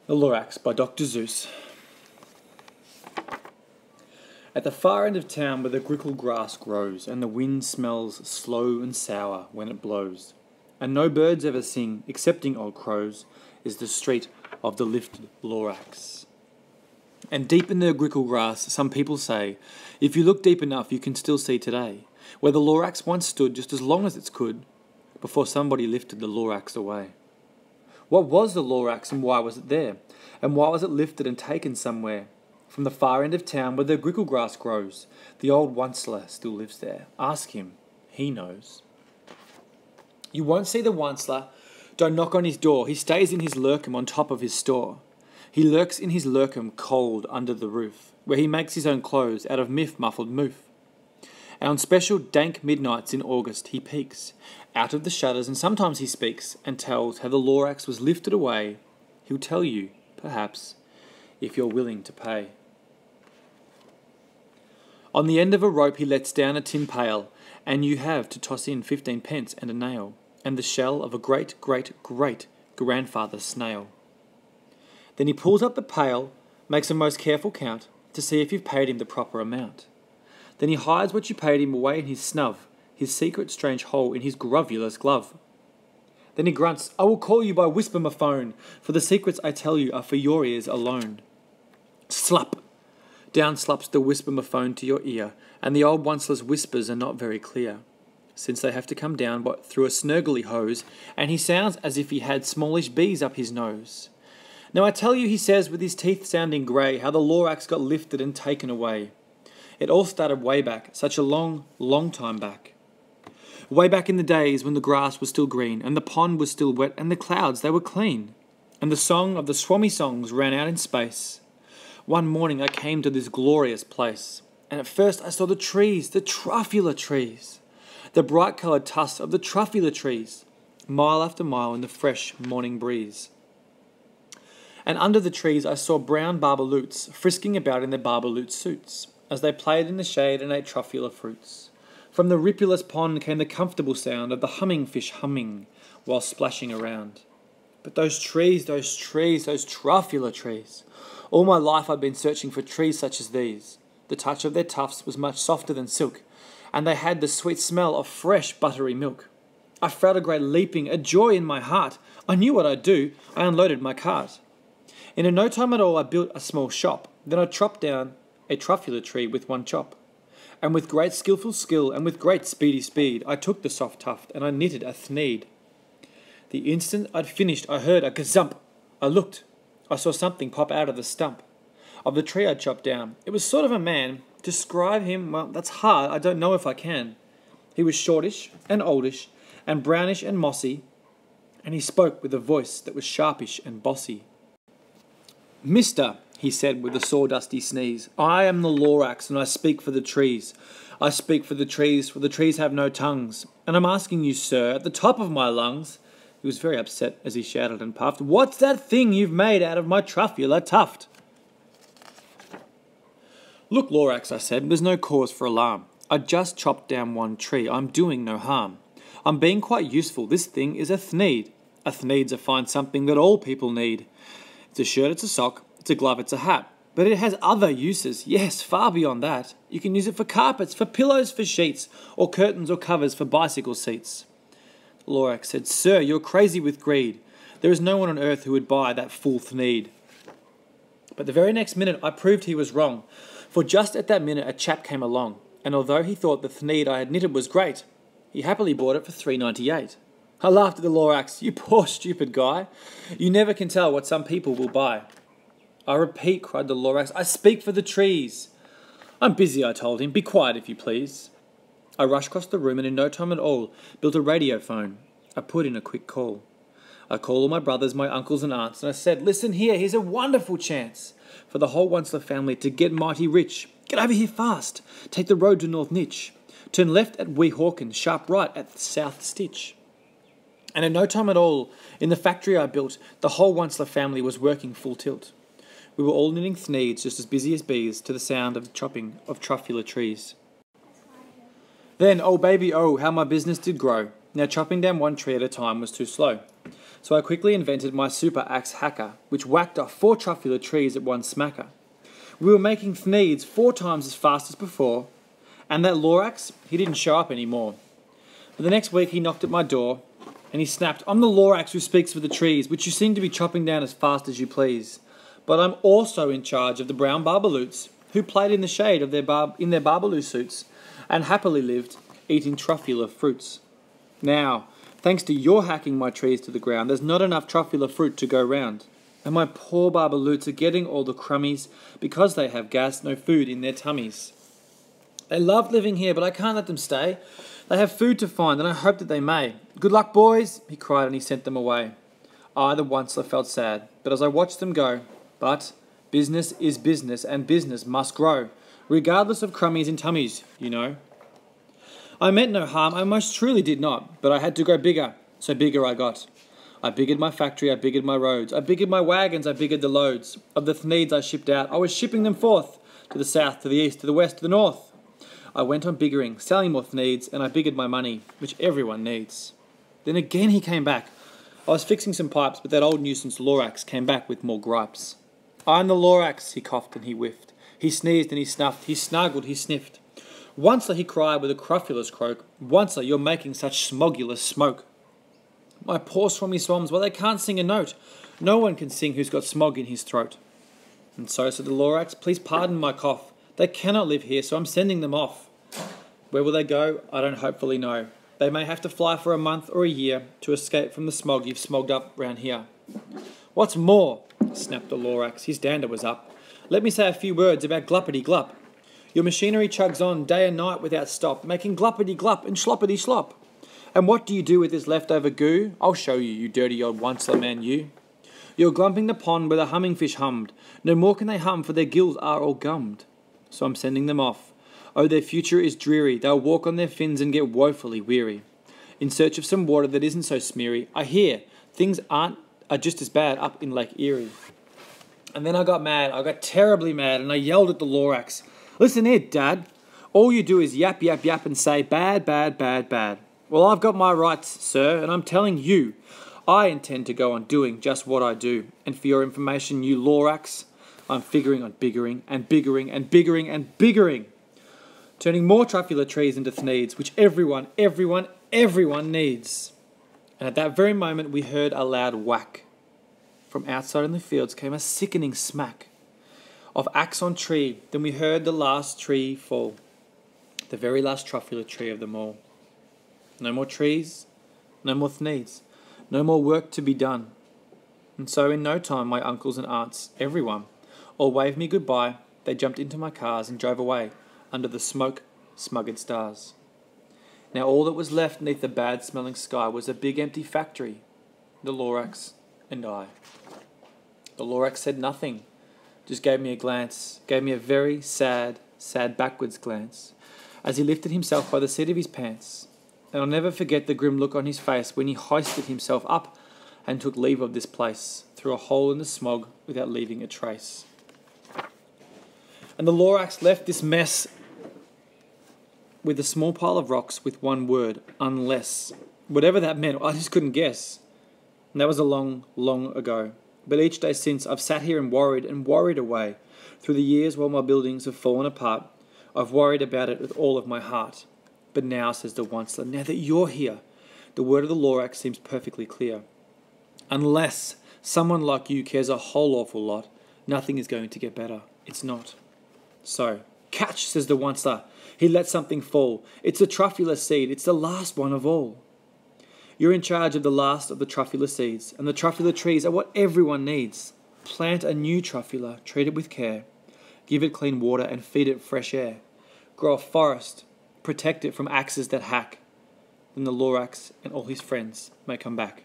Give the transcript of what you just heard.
The Lorax by Dr. Zeus. At the far end of town where the grickle grass grows, and the wind smells slow and sour when it blows, and no birds ever sing, excepting old crows, is the street of the lifted Lorax. And deep in the grickle grass, some people say, if you look deep enough you can still see today, where the Lorax once stood just as long as it could, before somebody lifted the Lorax away. What was the Lorax and why was it there? And why was it lifted and taken somewhere? From the far end of town where the grickle grass grows, the old onceler still lives there. Ask him, he knows. You won't see the onceler, don't knock on his door. He stays in his lurkum on top of his store. He lurks in his lurkum cold under the roof, where he makes his own clothes out of muffled moof. And on special dank midnights in August he peeks out of the shutters, and sometimes he speaks and tells how the Lorax was lifted away. He'll tell you, perhaps, if you're willing to pay. On the end of a rope he lets down a tin pail, and you have to toss in 15 pence and a nail, and the shell of a great-great-great-grandfather snail. Then he pulls up the pail, makes a most careful count, to see if you've paid him the proper amount. Then he hides what you paid him away in his snub, his secret strange hole in his grovulous glove. Then he grunts, I will call you by whisper-my-phone, for the secrets I tell you are for your ears alone. Slap! Down slaps the whisper-my-phone to your ear, and the old onceler's whispers are not very clear, since they have to come down through a snurgly hose, and he sounds as if he had smallish bees up his nose. Now I tell you, he says, with his teeth sounding grey, how the Lorax got lifted and taken away. It all started way back, such a long, long time back. Way back in the days when the grass was still green, and the pond was still wet, and the clouds, they were clean, and the song of the swami songs ran out in space. One morning I came to this glorious place, and at first I saw the trees, the truffula trees, the bright-coloured tusks of the truffula trees, mile after mile in the fresh morning breeze. And under the trees I saw brown barbaloots frisking about in their barbaloot suits, as they played in the shade and ate truffula fruits. From the ripulous pond came the comfortable sound of the humming fish humming while splashing around. But those trees, those truffula trees. All my life I'd been searching for trees such as these. The touch of their tufts was much softer than silk, and they had the sweet smell of fresh buttery milk. I felt a great leaping, a joy in my heart. I knew what I'd do. I unloaded my cart. In no time at all I built a small shop. Then I chopped down a truffula tree with one chop. And with great skilful skill and with great speedy speed, I took the soft tuft and I knitted a thneed. The instant I'd finished, I heard a gazump. I looked. I saw something pop out of the stump of the tree I'd chopped down. It was sort of a man. Describe him, well, that's hard. I don't know if I can. He was shortish and oldish and brownish and mossy, and he spoke with a voice that was sharpish and bossy. Mister, he said with a sawdusty sneeze, I am the Lorax and I speak for the trees. I speak for the trees have no tongues. And I'm asking you, sir, at the top of my lungs. He was very upset as he shouted and puffed, what's that thing you've made out of my truffula tuft? Look, Lorax, I said, there's no cause for alarm. I just chopped down one tree. I'm doing no harm. I'm being quite useful. This thing is a thneed. A thneed's a fine something that all people need. It's a shirt, it's a sock, it's a glove, it's a hat. But it has other uses, yes, far beyond that. You can use it for carpets, for pillows, for sheets, or curtains or covers for bicycle seats. Lorax said, Sir, you're crazy with greed. There is no one on earth who would buy that fool thneed. But the very next minute I proved he was wrong, for just at that minute a chap came along, and although he thought the thneed I had knitted was great, he happily bought it for $3.98. I laughed at the Lorax, you poor stupid guy. You never can tell what some people will buy. I repeat, cried the Lorax, I speak for the trees. I'm busy, I told him, be quiet if you please. I rushed across the room and in no time at all built a radio phone. I put in a quick call. I called all my brothers, my uncles and aunts, and I said, listen here, here's a wonderful chance for the whole Onceler family to get mighty rich. Get over here fast. Take the road to North Nitch. Turn left at Wee Hawkins, sharp right at the South Stitch. And in no time at all, in the factory I built, the whole Onceler family was working full tilt. We were all knitting thneeds just as busy as bees to the sound of the chopping of truffula trees. Then, oh baby, oh, how my business did grow. Now chopping down one tree at a time was too slow. So I quickly invented my super axe hacker, which whacked off 4 truffula trees at one smacker. We were making thneeds 4 times as fast as before, and that Lorax, he didn't show up anymore. But the next week he knocked at my door, and he snapped, "I'm the Lorax who speaks for the trees, which you seem to be chopping down as fast as you please. But I'm also in charge of the brown barbaloots, who played in the shade of their barbaloo suits, and happily lived, eating truffula fruits. Now, thanks to your hacking my trees to the ground, there's not enough truffula fruit to go round. And my poor barbaloots are getting all the crummies, because they have gas, no food in their tummies. They love living here, but I can't let them stay. They have food to find, and I hope that they may. Good luck, boys," he cried, and he sent them away. I, the onceler, felt sad, but as I watched them go, but business is business, and business must grow, regardless of crummies and tummies, you know. I meant no harm, I most truly did not, but I had to go bigger, so bigger I got. I biggered my factory, I biggered my roads, I biggered my wagons, I biggered the loads. Of the thneeds I shipped out, I was shipping them forth, to the south, to the east, to the west, to the north. I went on biggering, selling more thneeds, and I biggered my money, which everyone needs. Then again he came back. I was fixing some pipes, but that old nuisance Lorax came back with more gripes. "I'm the Lorax," he coughed and he whiffed. He sneezed and he snuffed, he snargled, he sniffed. "Once," he cried with a crofulous croak, "once, you're making such smogulous smoke. My poor swummy swans, well, they can't sing a note. No one can sing who's got smog in his throat." And so, said the Lorax, "Please pardon my cough. They cannot live here, so I'm sending them off. Where will they go? I don't hopefully know. They may have to fly for a month or a year to escape from the smog you've smogged up round here." "What's more," snapped the Lorax, his dander was up, "let me say a few words about gluppity glupp. Your machinery chugs on day and night without stop, making gluppity glupp and sloppity slop. And what do you do with this leftover goo? I'll show you, you dirty old onceler man, you. You're glumping the pond where the humming fish hummed. No more can they hum, for their gills are all gummed. So I'm sending them off. Oh, their future is dreary. They'll walk on their fins and get woefully weary. In search of some water that isn't so smeary. I hear things are just as bad up in Lake Erie." And then I got mad. I got terribly mad, and I yelled at the Lorax, "Listen here, Dad. All you do is yap, yap, yap and say bad, bad, bad, bad. Well, I've got my rights, sir, and I'm telling you, I intend to go on doing just what I do. And for your information, you Lorax, I'm figuring on biggering and biggering and biggering and biggering, turning more truffula trees into thneeds, which everyone needs." And at that very moment we heard a loud whack. From outside in the fields came a sickening smack of axe on tree. Then we heard the last tree fall, the very last truffula tree of them all. No more trees, no more thneeds, no more work to be done. And so in no time my uncles and aunts, everyone, all waved me goodbye. They jumped into my cars and drove away under the smoke-smuggered stars. Now all that was left neath the bad-smelling sky was a big empty factory, the Lorax and I. The Lorax said nothing, just gave me a glance, gave me a very sad backwards glance, as he lifted himself by the seat of his pants. And I'll never forget the grim look on his face when he hoisted himself up and took leave of this place, through a hole in the smog without leaving a trace. And the Lorax left this mess with a small pile of rocks with one word, unless. Whatever that meant, I just couldn't guess. And that was a long, long ago. But each day since, I've sat here and worried away. Through the years while my buildings have fallen apart, I've worried about it with all of my heart. But now, says the onceler, now that you're here, the word of the Lorax seems perfectly clear. Unless someone like you cares a whole awful lot, nothing is going to get better. It's not. So, catch, says the onceler. He let something fall. It's a truffula seed. It's the last one of all. You're in charge of the last of the truffula seeds, and the truffula trees are what everyone needs. Plant a new truffula, treat it with care. Give it clean water and feed it fresh air. Grow a forest, protect it from axes that hack. Then the Lorax and all his friends may come back.